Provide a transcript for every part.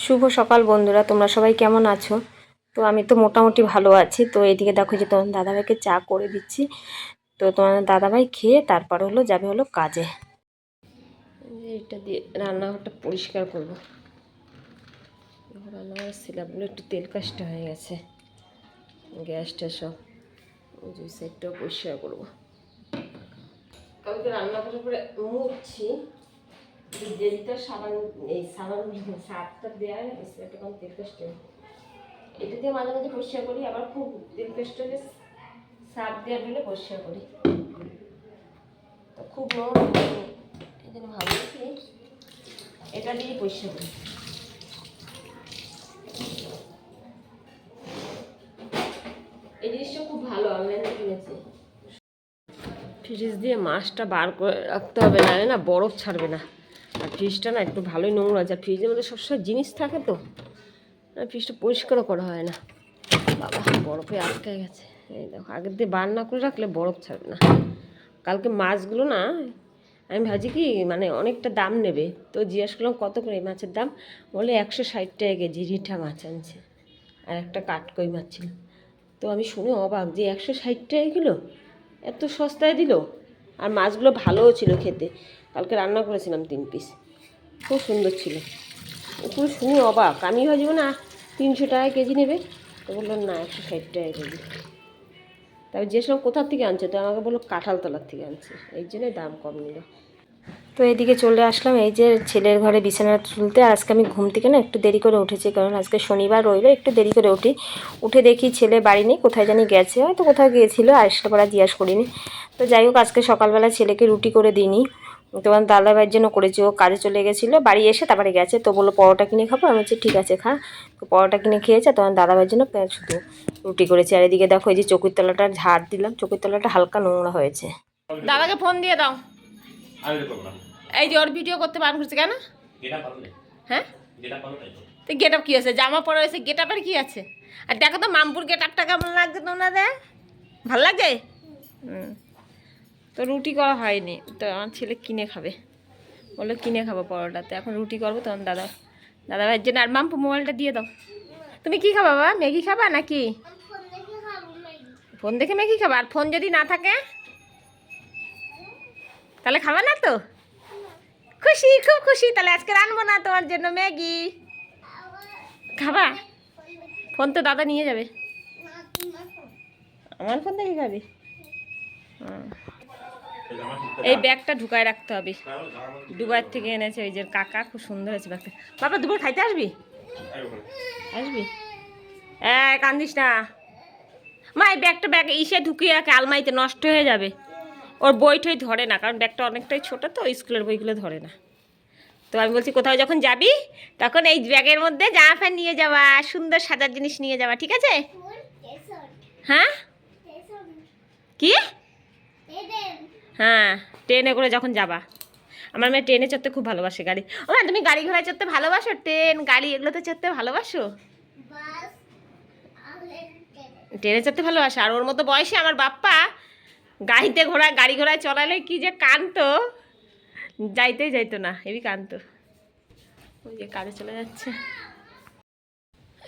শুভ সকাল বন্ধুরা, তোমরা সবাই কেমন আছো? তো আমি তো মোটামুটি ভালো আছি। তো এইদিকে দেখো যে তোমার দাদাভাইকে চা করে দিচ্ছি। তো তোমার দাদাভাই খেয়ে তারপর যাবে কাজে। এটা দিয়ে রান্নাঘরটা পরিষ্কার করবো। রান্নাঘরের স্ল্যাবগুলো একটু তেল কাজটা হয়ে গেছে, গ্যাসটা সব ওই সাইডটাও পরিষ্কার করবো। কালকে রান্না করার পরে মুছছি, জেলটা সাবান এই সারটা দেওয়া হয়েছে, একটা কম তেল কাজটা এটা দিয়ে মাঝে মাঝে পরিষ্কার করি, আবার খুব তেল পেস্ট হলে সার্ফ দেওয়া দিলে পরিষ্কার করি। তো খুব নোংরা এই জন্য ভাবছি এটা দিয়ে পরিষ্কার করি। এই জিনিসটা খুব ভালো, অনলাইনে কিনেছি। ফ্রিজ দিয়ে মাছটা বার করে রাখতে হবে, নাহলে না বরফ ছাড়বে না। আর ফ্রিজটা না একটু ভালোই নোংরা আছে, ফ্রিজের মধ্যে সবসময় জিনিস থাকে তো ফ্রিজটা পরিষ্কারও করা হয় না। বাবা বরফে আটকে গেছে। এই দেখো, আগের দিয়ে বার না করে রাখলে বরফ ছাড়বে না। কালকে মাছগুলো না আমি ভাবছি কি মানে অনেকটা দাম নেবে, তো জিজ্ঞেস করলাম কত করে এই মাছের দাম। বলে 160 টাকা কেজি রিঠা মাছ আনছে, আর একটা কাঠকই মাছ ছিল। তো আমি শুনে অবাক যে 160 টাকা কিলো, এত সস্তায় দিল। আর মাছগুলো ভালোও ছিল খেতে, কালকে রান্না করেছিলাম 3 পিস, খুব সুন্দর ছিল। পুরো শুনে অবাক, আমি ভাবছি না 300 টাকা কেজি নেবে, তো বললাম না 160 টাকা কেজি। তবে যে সময় কোথার থেকে আনছে, তো আমাকে বললো কাঁঠালতলার থেকে আনছে, এই জন্যই দাম কম নিল। তো এইদিকে চলে আসলাম এই যে ছেলের ঘরে বিছানা তুলতে। আর আজকে আমি ঘুম থেকে না একটু দেরি করে উঠেছি, কারণ আজকে শনিবার রইলো, একটু দেরি করে উঠে দেখি ছেলে বাড়ি নেই, কোথায় জানি গেছে, হয়তো কোথাও গিয়েছিলো, আসলে পরে জিজ্ঞাসা করিনি। তো যাই হোক, আজকে সকালবেলা ছেলেকে রুটি করে দিইনি, তোমার দাদাভাইয়ের জন্য করেছি। ও কাজে চলে গেছিলো, বাড়ি এসে তারপরে গেছে, তো বললো পরোটা কিনে খাবো। আমি বলছি ঠিক আছে খা। তো পরোটা কিনে খেয়েছে, তোমার দাদাভাইয়ের জন্য শুধু রুটি করেছি। আর এদিকে দেখো এই যে চকির তলাটা ঝাড় দিলাম, চকির তলাটা হালকা নোংরা হয়েছে। দাদাকে ফোন দিয়ে দাও, এই যে ওর ভিডিও করতে বারণ করছে কেন? হ্যাঁ, তো গেট আপ কী আছে? জামা পরা হয়েছে, গেট আপের কী আছে? আর দেখো তো মামপুর গেট আপটা কেমন লাগছে তোমাদের, ভালো লাগছে? তো রুটি করা হয়নি, তো আমার ছেলে কিনে খাবে, বললো কিনে খাবো পরোটাতে। এখন রুটি করবো তখন দাদাভাইয়ের জন্য। আর মাম্পু মোবাইলটা দিয়ে দাও। তুমি কি খাবা বাবা, ম্যাগি খাবা নাকি? ফোন দেখে ম্যাগি খাবা? আর ফোন যদি না থাকে তাহলে খাবা না তো? খুশি, খুব খুশি। তাহলে আজকে রানবো না তোমার জন্য ম্যাগি, খাবা? ফোন তো দাদা নিয়ে যাবে। আমার ফোন দেখে খাবি? এই ব্যাগটা ঢুকায় রাখতে হবে, দুবাই থেকে এনেছে ওই যে কাকা, খুব সুন্দর আছে ব্যাগটা। বাবা দুপুর খাইতে আসবি? আসবি? কান্দিস না মা, এই ব্যাগ ইসে ঢুকিয়ে রাখে আলমারিতে, নষ্ট হয়ে যাবে। ওর বই টই ধরে না, কারণ ব্যাগটা অনেকটাই ছোটো তো, স্কুলের বইগুলো ধরে না। তো আমি বলছি কোথাও যখন যাবি তখন এই ব্যাগের মধ্যে জামা প্যান্ট নিয়ে যাওয়া, সুন্দর সাজার জিনিস নিয়ে যাওয়া, ঠিক আছে? হ্যাঁ কি? হ্যাঁ, ট্রেনে করে যখন যাবা। আমার মেয়ে ট্রেনে চড়তে খুব ভালোবাসে, গাড়ি। ও মা, তুমি গাড়ি ঘোড়ায় চড়তে ভালোবাসো? ট্রেন গাড়ি এগুলোতে চড়তে ভালোবাসো? ট্রেনে চড়তে ভালোবাসে। আর ওর মতো বয়সে আমার বাপ্পা গাড়ি ঘোড়ায় চড়ালে কি যে কানতো, যাইতেই যাইতো না, হেবি কানতো। ওই যে কাজে চলে যাচ্ছে।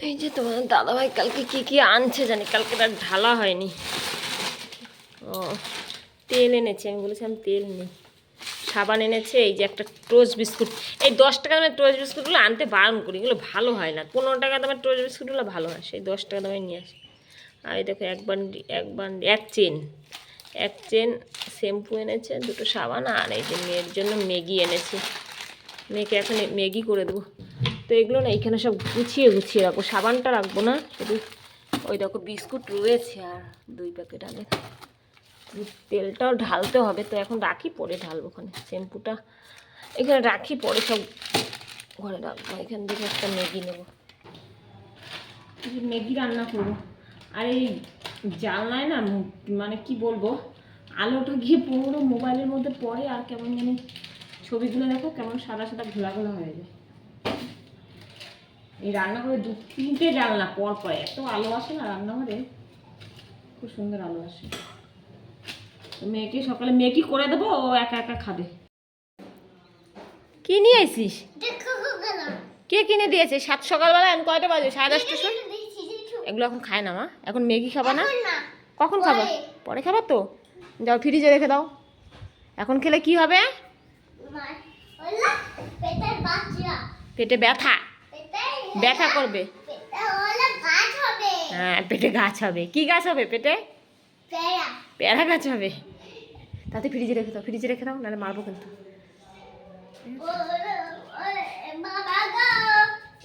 এই যে তোমার দাদাভাই কালকে কি কি আনছে জানি, কালকে তার ঢালা হয়নি। ও তেল এনেছে, আমি বলেছিলাম তেল নেই। সাবান এনেছে, এই যে একটা টোস্ট বিস্কুট, এই 10 টাকা দামের টোস্ট বিস্কুটগুলো আনতে বারণ করি, এগুলো ভালো হয় না। 15 টাকা দামের টোস্ট বিস্কুটগুলো ভালো হয়, সেই 10 টাকা দামে নিয়ে আসে। আর এই দেখো এক চেন শ্যাম্পু এনেছে, 2টো সাবান, আর এই যে মেয়ের জন্য ম্যাগি এনেছে। মেয়েকে এখন ম্যাগি করে দেবো। তো এগুলো না এখানে সব গুছিয়ে রাখবো, সাবানটা রাখবো না, শুধু ওই দেখো বিস্কুট রয়েছে আর 2 প্যাকেট আগে। তেলটাও ঢালতে হবে, তো এখন রাখি, পরে ঢালবো। ওখানে শ্যাম্পুটা এখানে রাখি, পরে সব ঘরে রাখবো। এখান থেকে একটা ম্যাগি নেবো, ম্যাগি রান্না করবো। আর এই জানলায় না মানে কি বলবো, আলোটা গিয়ে পুরো মোবাইলের মধ্যে পড়ে, আর কেমন জানি ছবিগুলো দেখো কেমন সাদা সাদা ঘোলা ঘোলা হয়ে যায়। এই রান্নাঘরে 2-3টে জানলা পর এত আলো আসে না রান্নাঘরে, খুব সুন্দর আলো আসে। মেয়েকে সকালে ম্যাগি করে দেবো, ও একা একা খাবে। কি নিয়ে আসিস? কে কিনে দিয়েছে? 7 সকালবেলা, এখন কয়টা বাজে? 10:30টার সময়। এগুলো এখন খায় না মা, এখন ম্যাগি খাবা না? কখন খাবা? পরে খাবার তো, যাও ফ্রিজে রেখে দাও। এখন খেলে কি হবে? পেটে ব্যথা, ব্যথা করবে। হ্যাঁ, পেটে গাছ হবে। কি গাছ হবে পেটে? পেয়ারা গাছ হবে। তাতে ফ্রিজে রেখে দাও, ফ্রিজে রেখে দাও, নাহলে মারবো কিন্তু।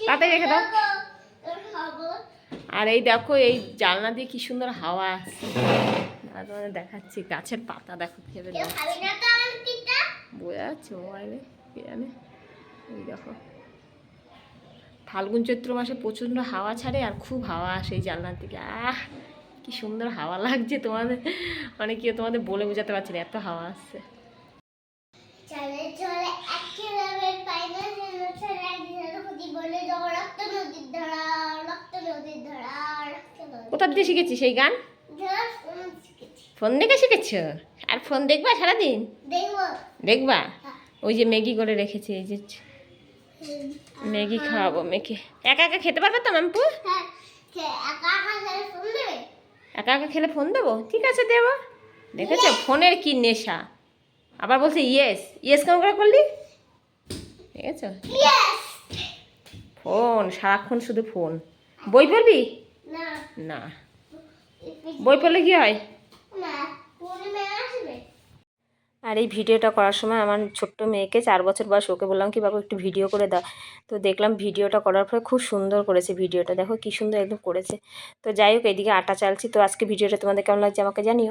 তাতে রেখে দাও। আর এই দেখো, এই জানলা দিয়ে কি সুন্দর হাওয়া আসছে। তোমাদের দেখাচ্ছি, গাছের পাতা দেখো কিভাবে বোঝা যাচ্ছে মোবাইলে, কে জানে। এই দেখো, ফাল্গুন চৈত্র মাসে প্রচণ্ড হাওয়া ছাড়ে আর খুব হাওয়া আসে এই জানলার দিকে। কি সুন্দর হাওয়া লাগছে তোমাদের, মানে কি তোমাদের বলে বোঝাতে পারছি না, এত হাওয়া আসছে। কোথা দিয়ে শিখেছি সেই গান? ফোন দেখে শিখেছ? আর ফোন দেখবা সারাদিন? দেখবা? ওই যে ম্যাগি করে রেখেছি, এই যে ম্যাগি খাওয়াবো মেয়েকে। একা একা খেতে পারবে তো মাম্পু? একা একা খেলে ফোন দেবো? ঠিক আছে দেবো। দেখেছো ফোনের কি নেশা, আবার বলছে ইয়েস। ইয়েস কেমন করে করলি? দেখেছো, ফোন সারাক্ষণ শুধু ফোন। বই পড়বি না? বই পড়লে কি হয়? আর এই ভিডিওটা করার সময় আমার ছোট্ট মেয়েকে, 4 বছর বয়স, ওকে বললাম কি বাবা একটু ভিডিও করে দাও। তো দেখলাম ভিডিওটা করার পরে খুব সুন্দর করেছে ভিডিওটা, দেখো কি সুন্দর একদম করেছে। তো যাই হোক, এদিকে আটা চালছি। তো আজকে ভিডিওটা তোমাদের কেমন লাগছে আমাকে জানিও।